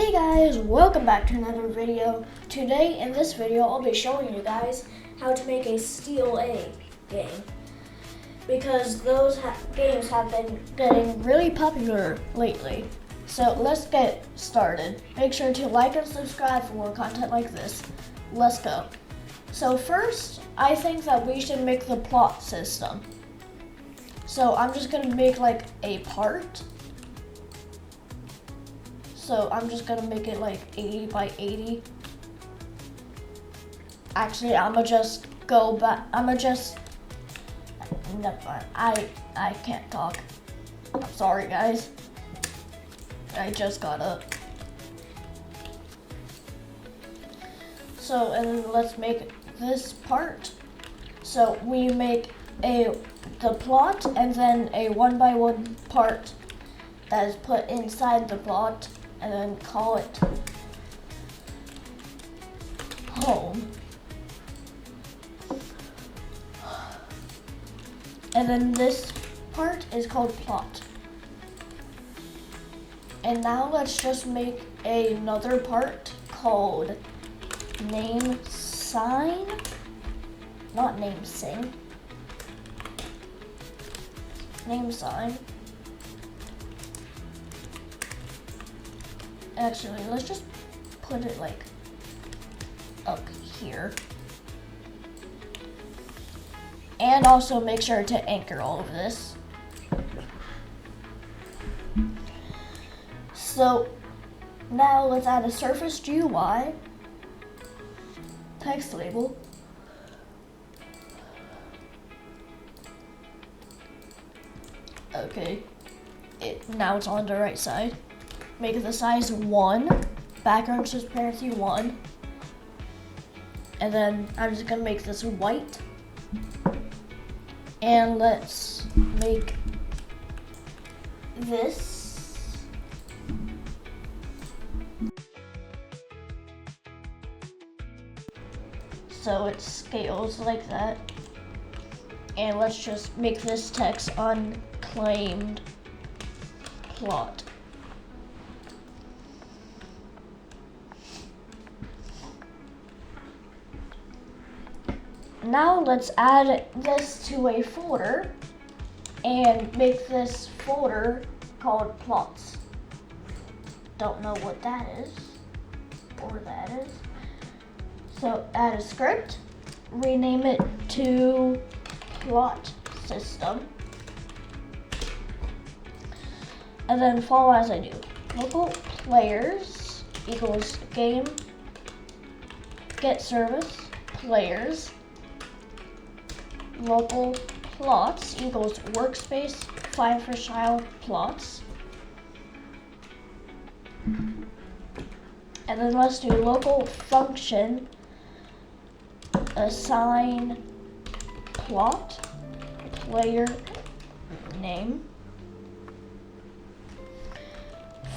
Hey guys, welcome back to another video. Today in this video I'll be showing you guys how to make a Steal A game, because those games have been getting really popular lately. So let's get started. Make sure to like and subscribe for more content like this. Let's go. So first, I think that we should make the plot system. So I'm just gonna make like a part. So I'm just gonna make it like 80 by 80. Actually, I'ma just go back. Never mind. I can't talk. I'm sorry, guys. I just got up. So, and then let's make this part. So we make the plot and then a 1x1 part that is put inside the plot, and then call it home. And then this part is called plot. And now let's just make another part called name sign, not name sing, name sign. Actually, let's just put it like up here. And also make sure to anchor all of this. So now let's add a surface GUI, text label, okay, now it's on the right side. Make the size 1, background transparency 1, and then I'm just gonna make this white. And let's make this so it scales like that. And let's just make this text unclaimed plot. Now let's add this to a folder and make this folder called plots. Don't know what that is or that is. So add a script, rename it to plot system, and then follow as I do. Local players equals game get service players. Local plots equals workspace find for child plots. And then let's do local function assign plot player name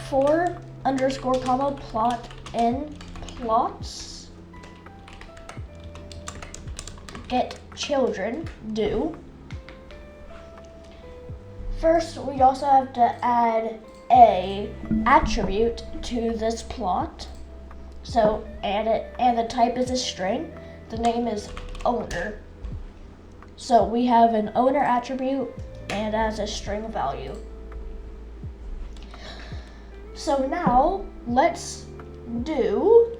for underscore comma plot in plots get children do. First, we also have to add a attribute to this plot. So add it, and the type is a string. The name is owner. So we have an owner attribute and as a string value. So now let's do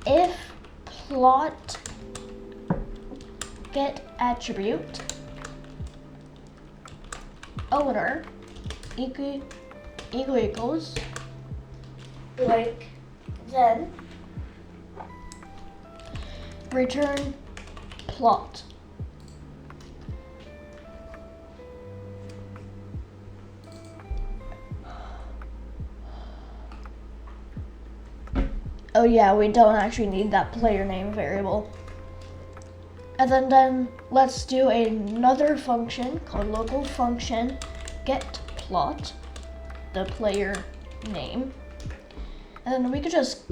if plot get attribute owner equals blank, then return plot. Oh yeah, we don't actually need that player name variable. And then let's do another function called local function get plot, the player name. And then we could just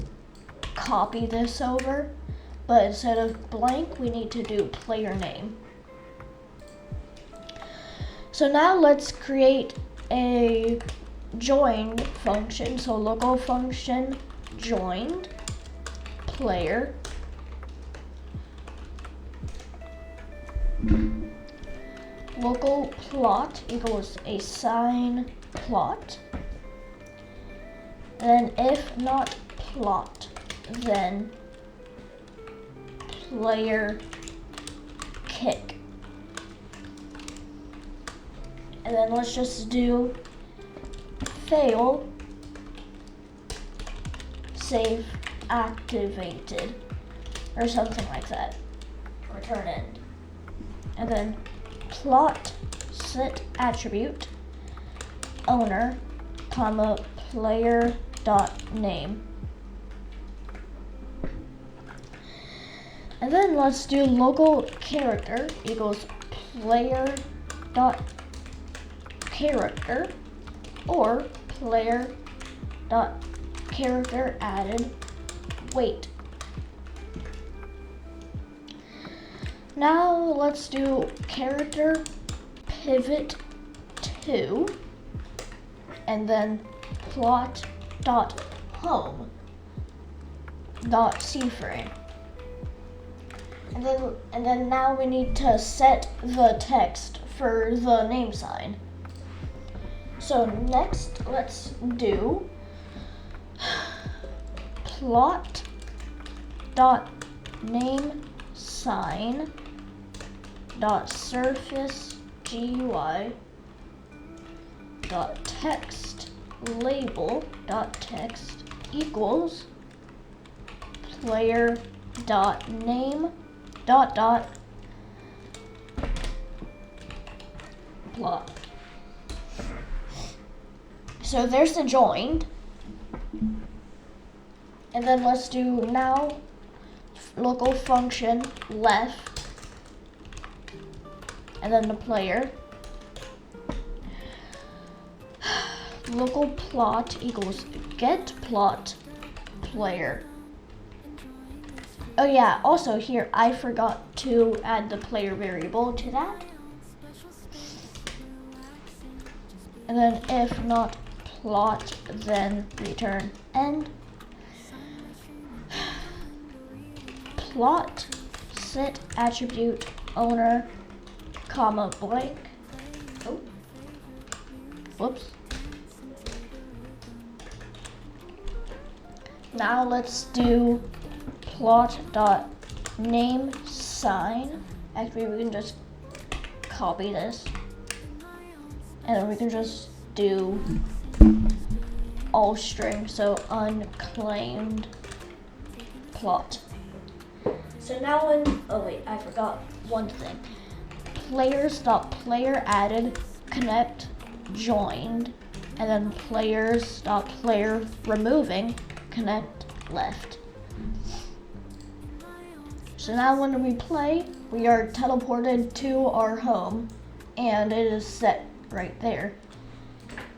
copy this over, but instead of blank, we need to do player name. So now let's create a joined function, so local function joined player local plot equals assign plot, and then if not plot, then player kick. And then let's just do fail save activated or something like that. Return end. And then plot set attribute owner comma player dot name. And then let's do local character equals player dot character or player dot character added weight. Now let's do character pivot to and then plot dot home dot C-frame. And then now we need to set the text for the name sign. So next let's do plot dot name sign dot surface GUI dot text label dot text equals player dot name dot dot plot. So there's the joined. And then let's do now local function left and then the player. Local plot equals get plot player. Oh yeah, also here I forgot to add the player variable to that. And then if not plot, then return end. Plot set attribute owner comma blank. Oh, whoops. Now let's do plot dot name sign. Actually, we can just copy this, and then we can just do all string, so unclaimed plot. So now oh wait, I forgot one thing. Players dot player added connect joined, and then players dot player removing connect left. So now when we play, we are teleported to our home, and it is set right there.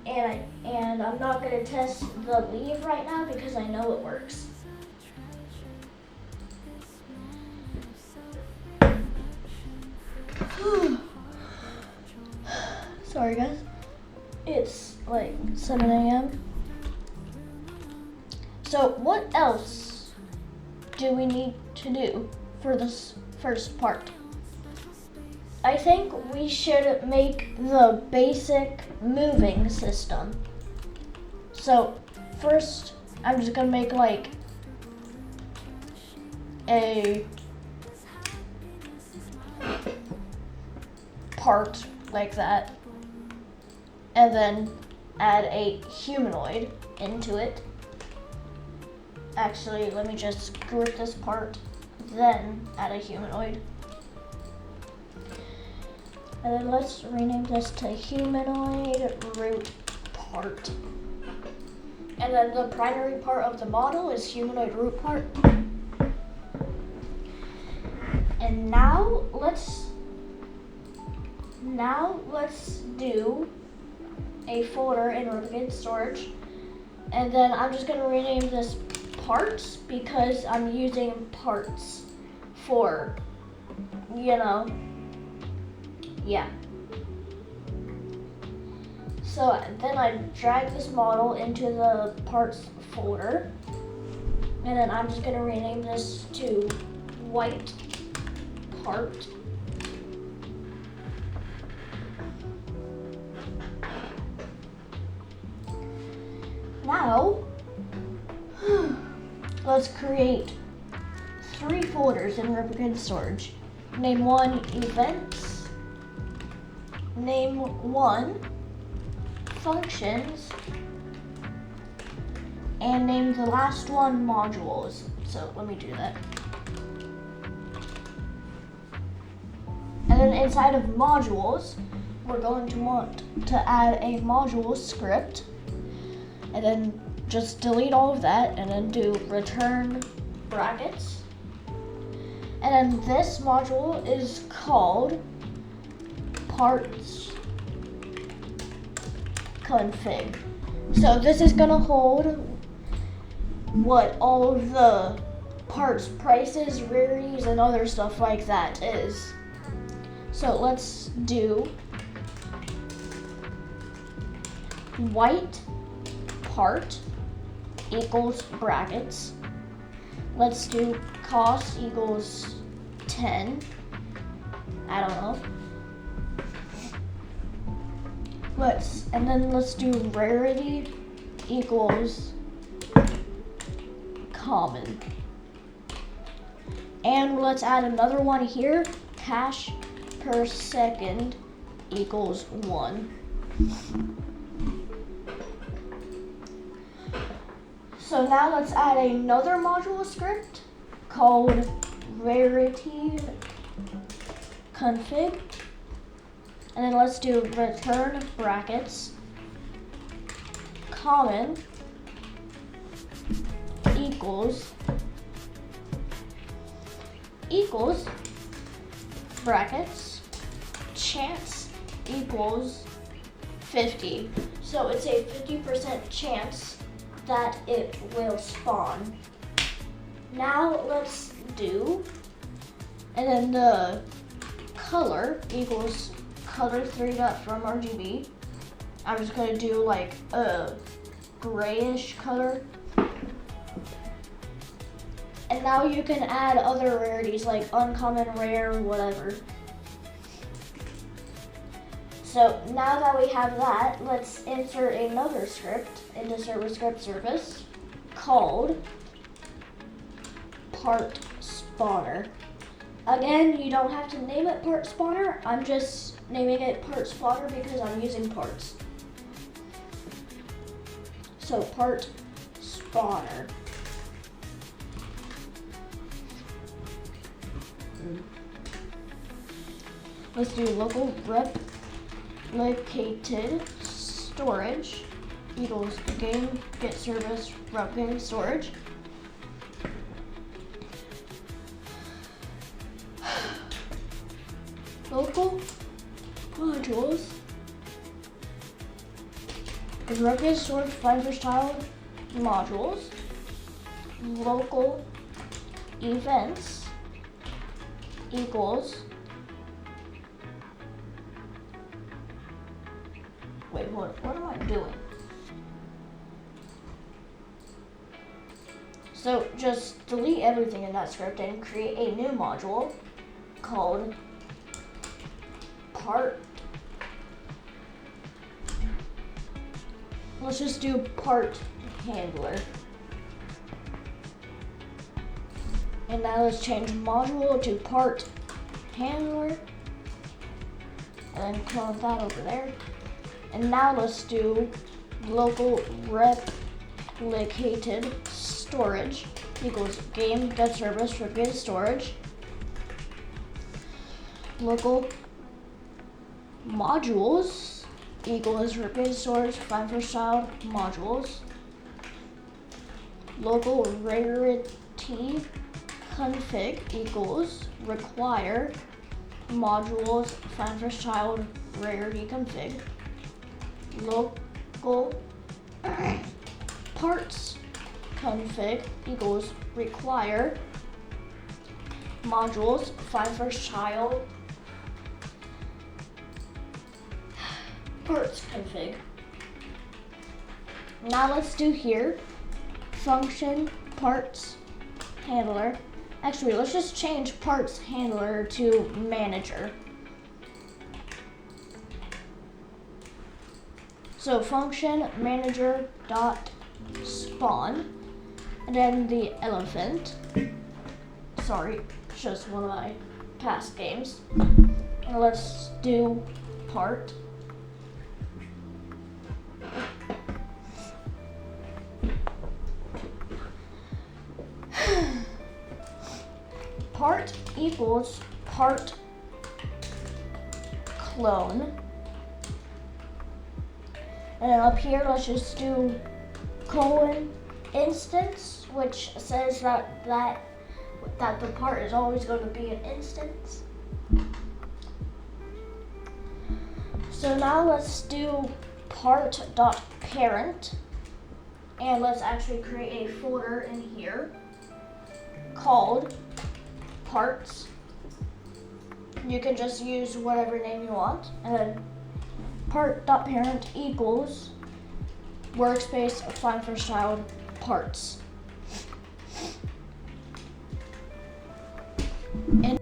And I'm not gonna test the leave right now because I know it works. Sorry guys, it's like 7 a.m. So what else do we need to do for this first part? I think we should make the basic moving system. So first, I'm just gonna make like a part like that, and then add a humanoid into it. Actually, let me just group this part, then add a humanoid. And then let's rename this to humanoid root part. And then the primary part of the model is humanoid root part. And now let's do a folder in Roblox storage. And then I'm just gonna rename this parts because I'm using parts for, you know, yeah. So then I drag this model into the parts folder, and then I'm just gonna rename this to white part. Now, let's create 3 folders in replicated storage. Name one events, name one functions, and name the last one modules. So let me do that. And then inside of modules, we're going to want to add a module script, and then just delete all of that and then do return brackets. And then this module is called parts config. So this is gonna hold what all of the parts prices, rarities, and other stuff like that is. So let's do white part equals brackets. Let's do cost equals 10. I don't know. And then let's do rarity equals common. And let's add another one here, cash per second equals 1. So now let's add another module script called rarity config. And then let's do return brackets common equals brackets chance equals 50. So it's a 50% chance that it will spawn. Now let's do, and then the color equals color 3.from RGB. I'm just gonna do like a grayish color. And now you can add other rarities like uncommon, rare, whatever. So now that we have that, let's insert another script into server script service called part spawner. Again, you don't have to name it part spawner. I'm just naming it part spawner because I'm using parts. So part spawner. Let's do local replicated storage equals game get service replicated storage. Local modules is replicated storage find first child modules. Local events equals, wait, what am I doing? So just delete everything in that script and create a new module called part. Let's just do part handler. And now let's change module to part handler. And then clone that over there. And now let's do local replicated storage equals game get service replicated storage. Local modules equals replicated storage find first child modules. Local rarity config equals require modules find first child rarity config. Local parts config equals require modules find first child parts config. Now let's do here, function parts handler. Actually, let's just change parts handler to manager. So function manager dot spawn, and then the elephant. Sorry, it's just one of my past games. And let's do part. Part equals part clone. And then up here, let's just do colon instance, which says that the part is always going to be an instance. So now let's do part.parent, and let's actually create a folder in here called parts. You can just use whatever name you want, and then part.parent equals workspace find first child parts. And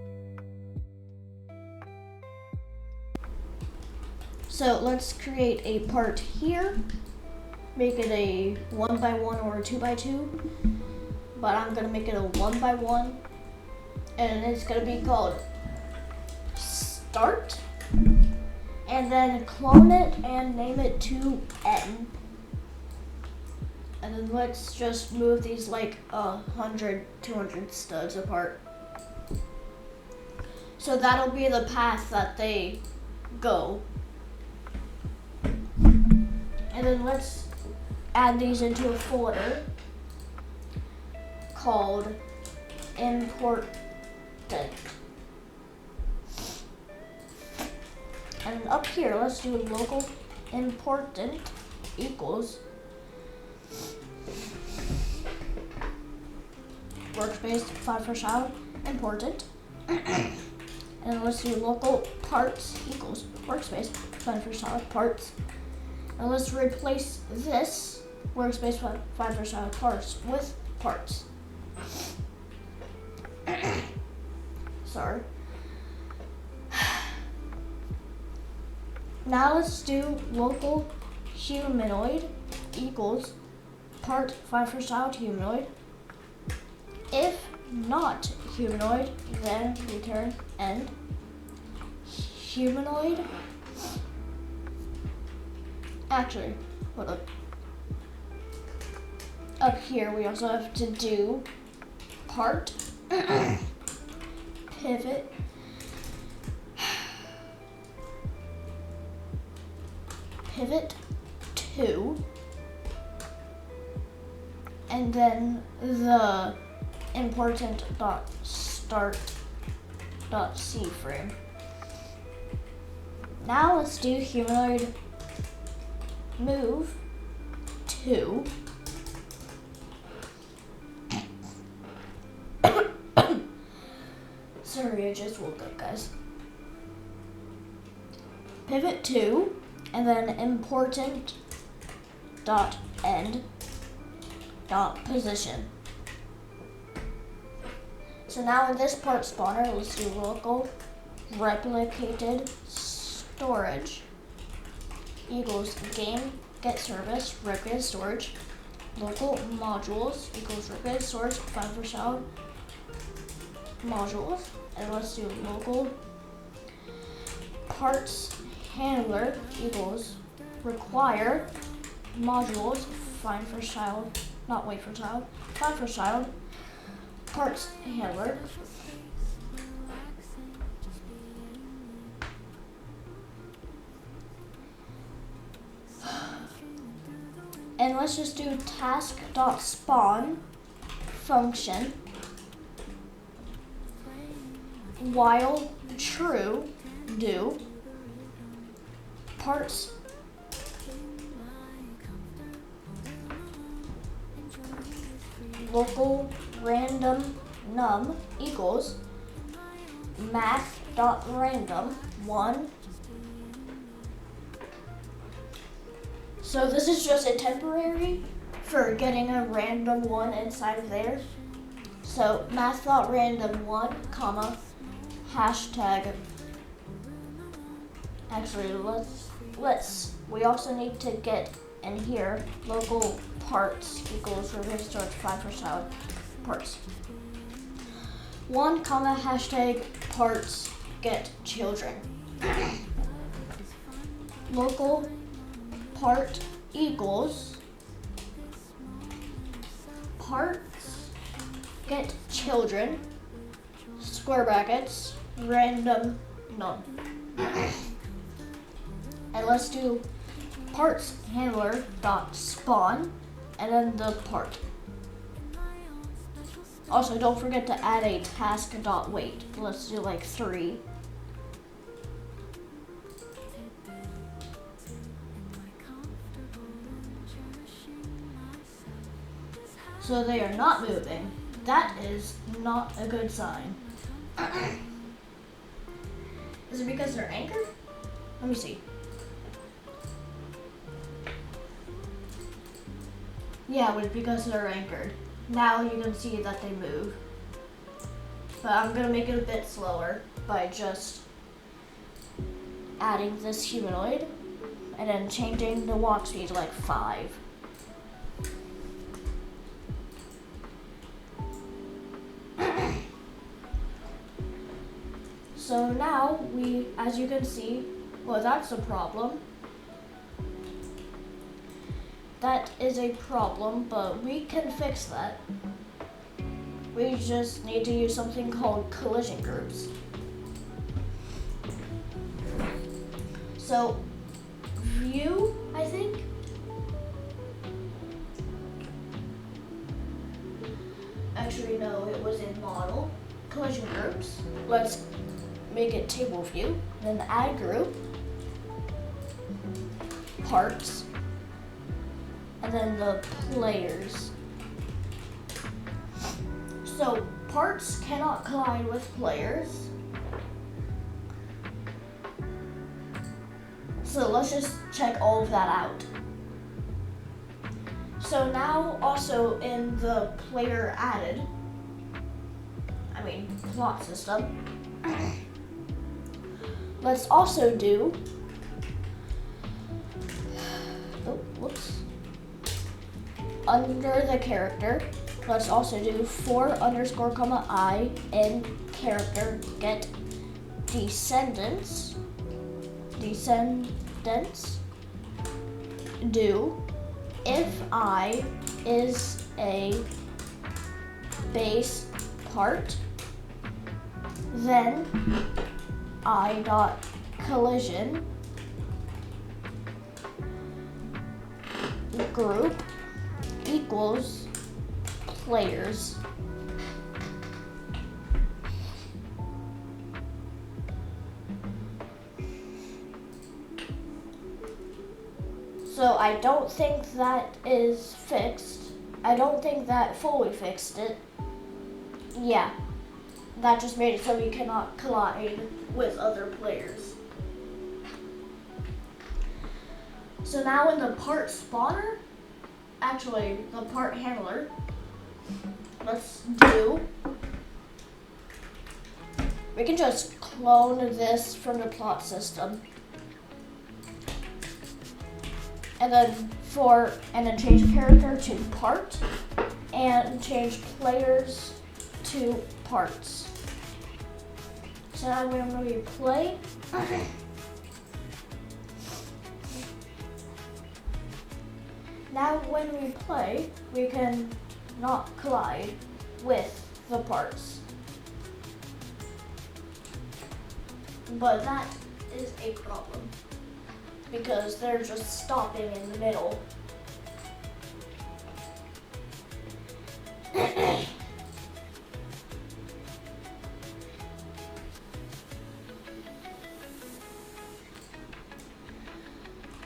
so let's create a part here, make it a 1x1 or a 2x2, but I'm gonna make it a 1x1, and it's gonna be called start, and then clone it and name it to N. And then let's just move these like 100, 200 studs apart. So that'll be the path that they go. And then let's add these into a folder called important. And up here, let's do local important equals workspace find first child important. And let's do local parts equals workspace find first child parts. And let's replace this workspace find first child parts with parts. Sorry. Now let's do local humanoid equals part find first child humanoid. If not humanoid, then return end. Humanoid. Actually, hold up. Up here, we also have to do part pivot pivot 2, and then the important dot start dot C frame. Now let's do humanoid move 2. Sorry, I just woke up, guys. Pivot 2, and then important dot end dot position. So now in this part spawner, let's do local replicated storage equals game get service replicated storage. Local modules equals replicated storage find first child modules. And let's do local parts handler equals require modules find first child, not wait for child, find first child parts handler. And let's just do task.spawn function while true do parts local random num equals math.random 1 So this is just a temporary for getting a random one inside of there. So math.random1, comma, hashtag. Actually, we also need to get in here local parts equals reverse to 5% parts. 1, comma, hashtag parts get children. Local part equals parts get children, square brackets, random none. And let's do parts handler dot spawn and then the part. Also, don't forget to add a task dot wait. Let's do like 3. So they are not moving. That is not a good sign. Is it because they're anchored? Let me see. Yeah, it was because they're anchored. Now you can see that they move. But I'm gonna make it a bit slower by just adding this humanoid and then changing the walk speed to like 5. So now as you can see, well, that's a problem. That is a problem, but we can fix that. We just need to use something called collision groups. So, view, I think. Actually, no, it was in model. Collision groups. Let's make it table view. Then add group. Parts. And then the players. So parts cannot collide with players. So let's just check all of that out. So now also in the player added, plot system, let's also do, under the character, let's also do for underscore comma I in character get descendants do if I is a base part, then I dot collision group equals players. So I don't think that is fixed. I don't think that fully fixed it. Yeah, that just made it so you cannot collide with other players. So now in the part spawner, actually the part handler, we can just clone this from the plot system. And then change character to part and change players to parts. So now when we play, we can not collide with the parts. But that is a problem, because they're just stopping in the middle.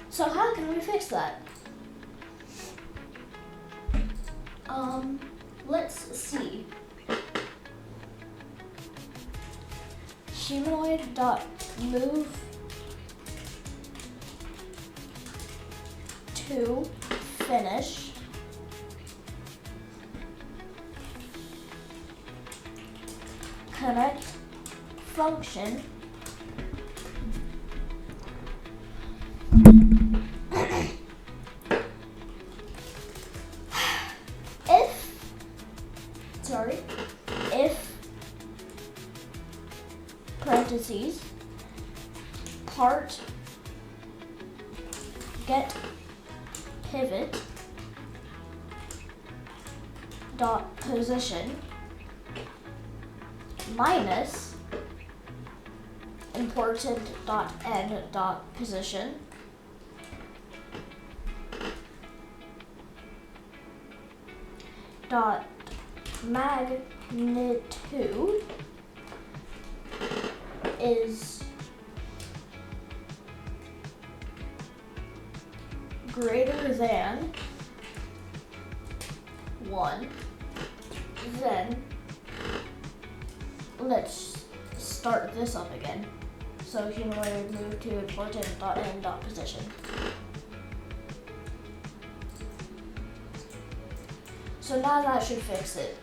So how can we fix that? Let's see. Humanoid.move to finish connect function if parentheses part get pivot dot position minus important dot end dot position dot magnitude is greater than 1, then let's start this up again. So humanoid move to important dot end dot position. So now that should fix it.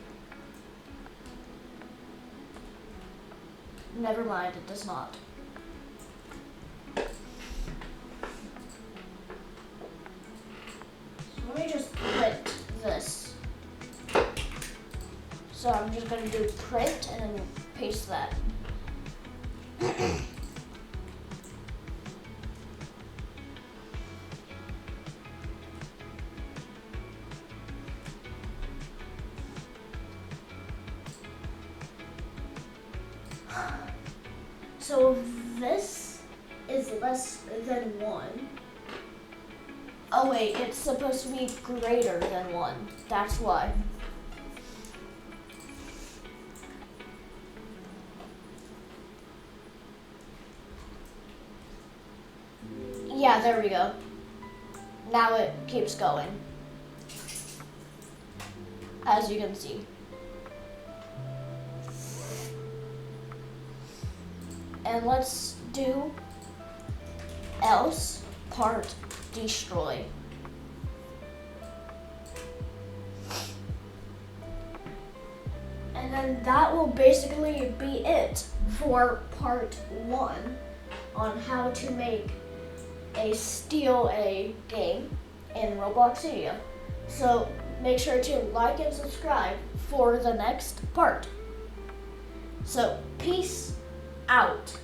Never mind, it does not. Let me just print this. So I'm just going to do print and then paste that. So this is less than 1. Oh wait, it's supposed to be greater than 1. That's why. Yeah, there we go. Now it keeps going. As you can see. And let's do else part destroy. And then that will basically be it for part 1 on how to make a Steal A game in Roblox Studio. So make sure to like and subscribe for the next part. So peace out.